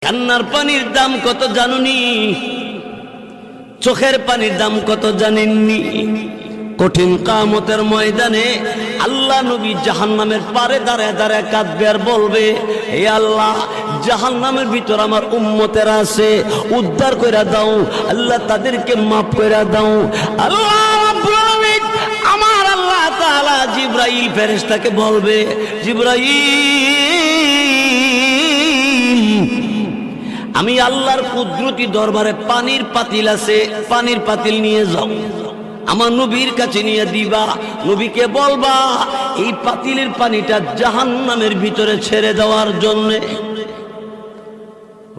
কান্নার পানির দাম কত জানুনি? চোখের পানির দাম কত জানেননি? কঠিন কিয়ামতের ময়দানে আল্লাহ নবী জাহান্নামের পারে দাঁড়ায় দাঁড়ায় কাঁদবে আর বলবে, হে আল্লাহ, জাহান্নামের ভিতর আমার উম্মতেরা আছে, উদ্ধার কইরা দাও আল্লাহ, তাদেরকে মাফ কইরা দাও আল্লাহ রাব্বুল আলামিন। আমার আল্লাহ তাআলা জিবরাইল ফেরেশতাকে বলবে, জিবরাইল, আমি আল্লাহর কুদরতি দরবারে পানির পাতিল আছে, পানির পাতিল নিয়ে যাও, আমার নবীর কাছে নিয়ে দিবা। নবীকে বলবা এই পাতিলের পানিটা জাহান্নামের ভিতরে ছেড়ে দেওয়ার জন্য।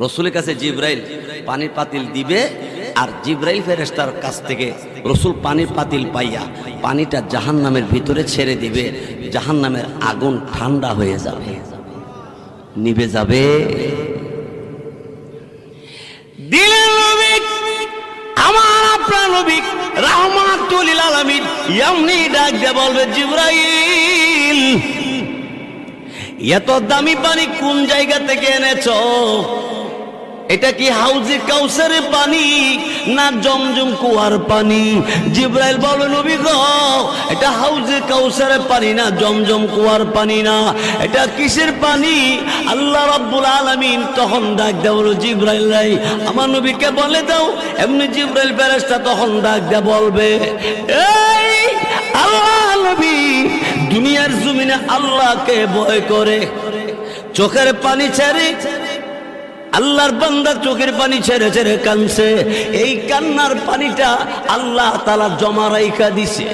রসুলের কাছে জিবরাইল পানির পাতিল দিবে, আর জিবরাইল ফেরেশতার কাছ থেকে রসুল পানির পাতিল পাইয়া পানিটা জাহান্নামের ভিতরে ছেড়ে দিবে। জাহান্নামের আগুন ঠান্ডা হয়ে যাবে, নিভে যাবে। দিলের নবী, আমার আপনার নবী রাহমাতুল লিল আলামিন এমনি ডাক দিয়ে বলবে, জিবরাইল, এত দামি পানি কোন জায়গা থেকে এনেছো? এটা কি হাউজে কাউসারের পানি না জমজম কুয়ার পানি? জিবরাইল বলবে, নবী গো, এটা হাউজে কাউসারের পানি না, জমজম কুয়ার পানি না, এটা কিসের পানি? আল্লাহ রাব্বুল আলামিন তখন ডাক দেয়, বলো জিবরাইল রে, আমার নবীকে বলে দাও। এমনি জিবরাইল ফেরেশতা তখন ডাক দিয়ে বলবে, এই আল্লাহ নবী দুনিয়ার জমিনে আল্লাহকে ভয় করে চোখের পানি ছেড়ে, আল্লাহর বান্দা চোখের পানি ছেড়ে ছেড়ে কাঁদছে, এই কান্নার পানিটা আল্লাহ তাআলা জমা রাইখা দিছে।